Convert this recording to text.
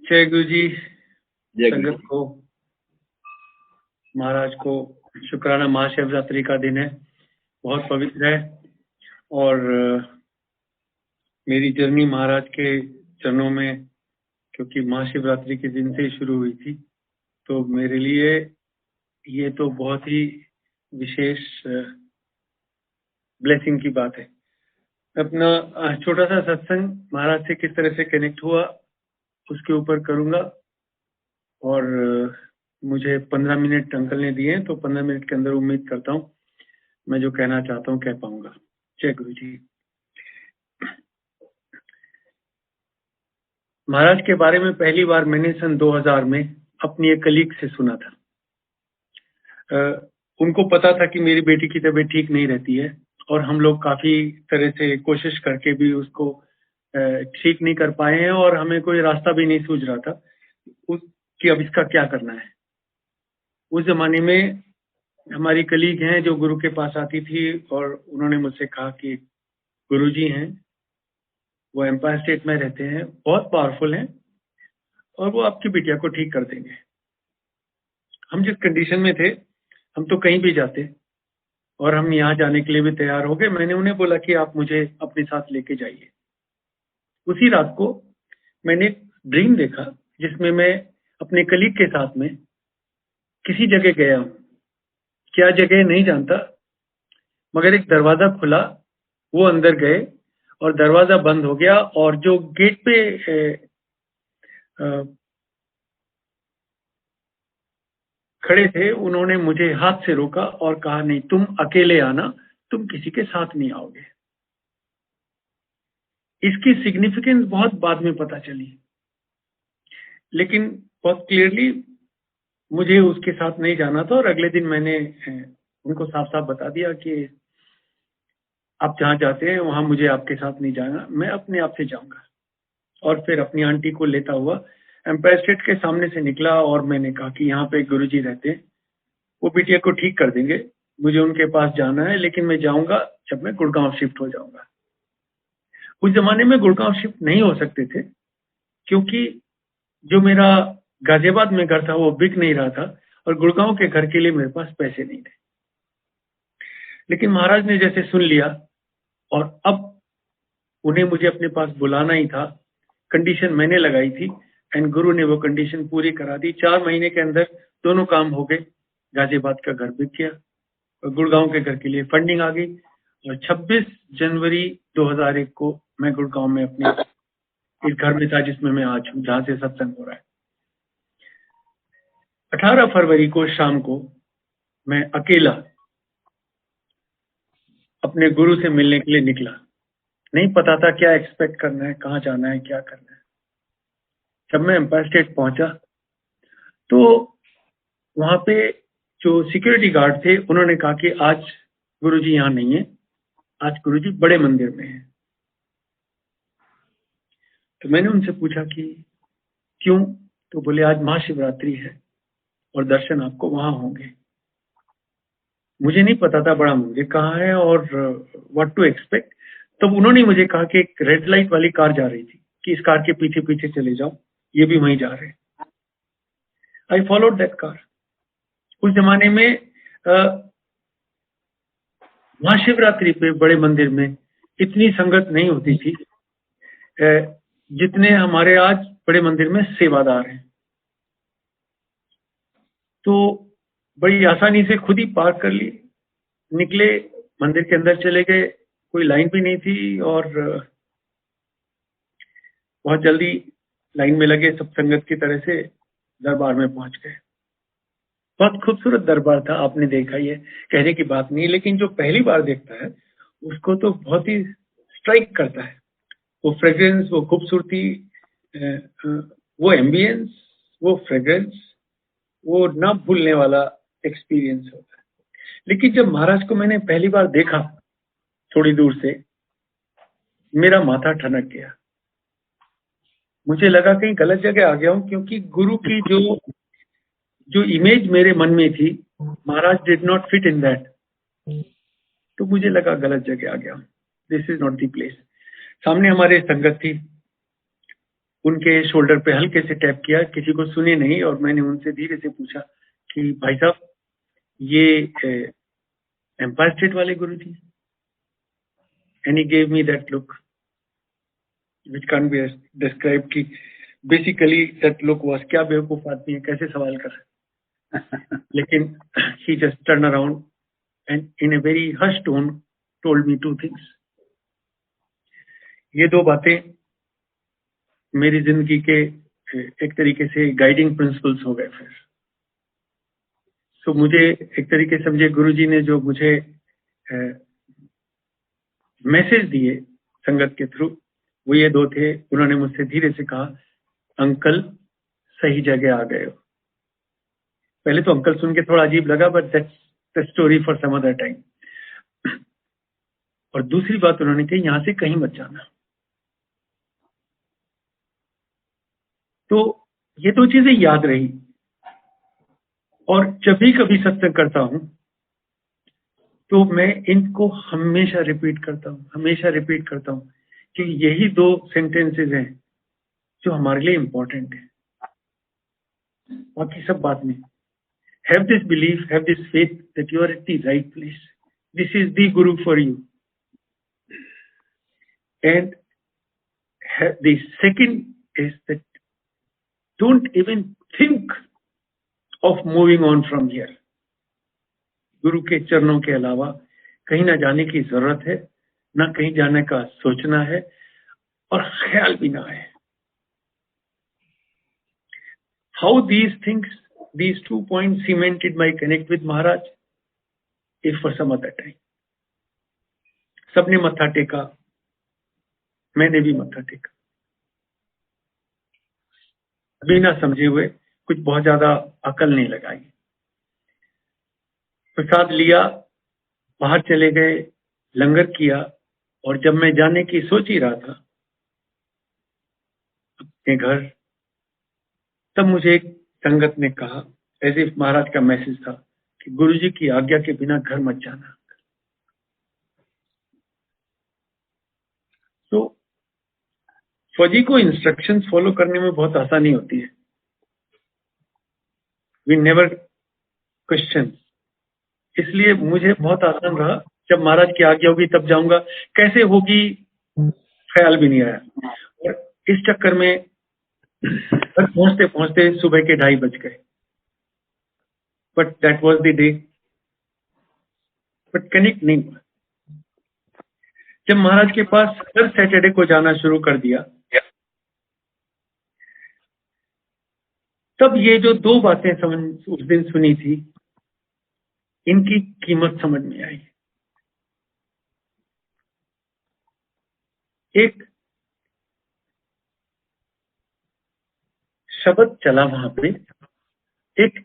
जय गुरु जी। जय गुरु संगत को, महाराज को शुक्राना। महाशिवरात्रि का दिन है, बहुत पवित्र है और मेरी जर्नी महाराज के चरणों में, क्योंकि महाशिवरात्रि के दिन से शुरू हुई थी, तो मेरे लिए ये तो बहुत ही विशेष ब्लेसिंग की बात है। अपना छोटा सा सत्संग महाराज से किस तरह से कनेक्ट हुआ उसके ऊपर करूंगा और मुझे 15 मिनट अंकल ने दिए हैं, तो 15 मिनट के अंदर उम्मीद करता हूँ मैं जो कहना चाहता हूँ कह पाऊंगा। जय गुरु जी। महाराज के बारे में पहली बार मैंने सन 2000 में अपनी एक कलीग से सुना था। उनको पता था कि मेरी बेटी की तबीयत ठीक नहीं रहती है और हम लोग काफी तरह से कोशिश करके भी उसको ठीक नहीं कर पाए हैं और हमें कोई रास्ता भी नहीं सूझ रहा था कि अब इसका क्या करना है। उस जमाने में हमारी कलीग हैं जो गुरु के पास आती थी और उन्होंने मुझसे कहा कि गुरु जी हैं, वो एम्पायर स्टेट में रहते हैं, बहुत पावरफुल हैं और वो आपकी बिटिया को ठीक कर देंगे। हम जिस कंडीशन में थे, हम तो कहीं भी जाते और हम यहाँ जाने के लिए भी तैयार हो गए। मैंने उन्हें बोला कि आप मुझे अपने साथ लेके जाइए। उसी रात को मैंने एक ड्रीम देखा जिसमें मैं अपने कलीग के साथ में किसी जगह गया हूँ, क्या जगह नहीं जानता, मगर एक दरवाजा खुला, वो अंदर गए और दरवाजा बंद हो गया और जो गेट पे खड़े थे उन्होंने मुझे हाथ से रोका और कहा नहीं, तुम अकेले आना, तुम किसी के साथ नहीं आओगे। इसकी सिग्निफिकेंस बहुत बाद में पता चली, लेकिन बहुत क्लियरली मुझे उसके साथ नहीं जाना था और अगले दिन मैंने उनको साफ साफ बता दिया कि आप जहाँ जाते हैं वहां मुझे आपके साथ नहीं जाना, मैं अपने आप से जाऊंगा। और फिर अपनी आंटी को लेता हुआ एम्पायर स्टेट के सामने से निकला और मैंने कहा कि यहाँ पे गुरुजी रहते हैं, वो बिटिया को ठीक कर देंगे, मुझे उनके पास जाना है, लेकिन मैं जाऊंगा जब मैं गुड़गांव शिफ्ट हो जाऊंगा। उस जमाने में गुड़गांव शिफ्ट नहीं हो सकते थे क्योंकि जो मेरा गाजियाबाद में घर था वो बिक नहीं रहा था और गुड़गांव के घर के लिए मेरे पास पैसे नहीं थे। लेकिन महाराज ने जैसे सुन लिया और अब उन्हें मुझे अपने पास बुलाना ही था, कंडीशन मैंने लगाई थी एंड गुरु ने वो कंडीशन पूरी करा दी। 4 महीने के अंदर दोनों काम हो गए, गाजियाबाद का घर बिक गया और गुड़गांव के घर के लिए फंडिंग आ गई और 26 जनवरी 2001 को मैं गुड़गांव में अपने इस घर में था जिसमें मैं आज हूँ, जहां से सत्संग हो रहा है। 18 फरवरी को शाम को मैं अकेला अपने गुरु से मिलने के लिए निकला। नहीं पता था क्या एक्सपेक्ट करना है, कहाँ जाना है, क्या करना है। जब मैं एम्पायर स्टेट पहुंचा तो वहां पे जो सिक्योरिटी गार्ड थे उन्होंने कहा कि आज गुरुजी यहाँ नहीं है, आज गुरुजी बड़े मंदिर में है। तो मैंने उनसे पूछा कि क्यों, तो बोले आज महाशिवरात्रि है और दर्शन आपको वहां होंगे। मुझे नहीं पता था बड़ा मंदिर कहाँ है और व्हाट टू एक्सपेक्ट। तब उन्होंने मुझे कहा कि एक रेड लाइट वाली कार जा रही थी कि इस कार के पीछे पीछे चले जाओ, ये भी वहीं जा रहे हैं। I followed that car. उस जमाने में महाशिवरात्रि पे बड़े मंदिर में इतनी संगत नहीं होती थी जितने हमारे आज बड़े मंदिर में सेवादार हैं। तो बड़ी आसानी से खुद ही पार्क कर ली, निकले, मंदिर के अंदर चले गए, कोई लाइन भी नहीं थी और बहुत जल्दी लाइन में लगे, सब संगत की तरह से दरबार में पहुंच गए। बहुत खूबसूरत दरबार था, आपने देखा ही है, कहने की बात नहीं, लेकिन जो पहली बार देखता है उसको तो बहुत ही स्ट्राइक करता है। वो फ्रेग्रेंस, वो खूबसूरती, वो एम्बियंस, वो फ्रेग्रेंस, वो ना भूलने वाला एक्सपीरियंस होता है। लेकिन जब महाराज को मैंने पहली बार देखा थोड़ी दूर से, मेरा माथा ठनक गया। मुझे लगा कहीं गलत जगह आ गया हूं, क्योंकि गुरु की जो इमेज मेरे मन में थी, Maharaj did not fit in that. तो मुझे लगा गलत जगह आ गया हूं, this is not the place. सामने हमारे संगत थी, उनके शोल्डर पे हल्के से टैप किया, किसी को सुने नहीं, और मैंने उनसे धीरे से पूछा कि भाई साहब ये एम्पायर स्टेट वाले गुरुजी? And he gave me that look which can be describe कि बेसिकली दैट लुक वाज, क्या बेवकूफ आदमी है, कैसे सवाल कर रहा है। लेकिन he just turn around and in a very hush tone told me two things. ये दो बातें मेरी जिंदगी के एक तरीके से गाइडिंग प्रिंसिपल्स हो गए फिर। तो मुझे एक तरीके से समझे, गुरुजी ने जो मुझे मैसेज दिए संगत के थ्रू, वो ये दो थे। उन्होंने मुझसे धीरे से कहा, अंकल सही जगह आ गए हो। पहले तो अंकल सुन के थोड़ा अजीब लगा, but that's the story for some other time. और दूसरी बात उन्होंने कही, यहां से कहीं मत जाना। तो ये दो चीजें याद रही, और जब भी कभी सत्संग करता हूं तो मैं इनको हमेशा रिपीट करता हूं कि यही दो सेंटेंसेस हैं जो हमारे लिए इंपॉर्टेंट है, बाकी सब बात में। Have this belief, have this faith that you are at the right place, this is the guru for you. And the second is that don't even think of moving on from here. गुरु के चरणों के अलावा कहीं ना जाने की जरूरत है, ना कहीं जाने का सोचना है, और ख्याल भी ना है। How these things, these 2 points cemented my connect with Maharaj is for some other time. सबने मत्था टेका, मैंने भी मत्था टेका, बिना समझे हुए, कुछ बहुत ज्यादा अकल नहीं लगाई। प्रसाद लिया, बाहर चले गए, लंगर किया, और जब मैं जाने की सोच ही रहा था अपने घर, तब मुझे एक संगत ने कहा, एज इफ महाराज का मैसेज था, कि गुरुजी की आज्ञा के बिना घर मत जाना। तो फौजी को इंस्ट्रक्शंस फॉलो करने में बहुत आसानी होती है। वी नेवर क्वेश्चन, इसलिए मुझे बहुत आसान रहा। जब महाराज की आज्ञा होगी तब जाऊंगा, कैसे होगी ख्याल भी नहीं आया। और इस चक्कर में पहुंचते पहुंचते सुबह के 2:30 बज गए। But that was the day, but connect नहीं हुआ। जब महाराज के पास हर सैटरडे को जाना शुरू कर दिया, तब ये जो दो बातें उस दिन सुनी थी, इनकी कीमत समझ में आई। एक शब्द चला वहां पे, एक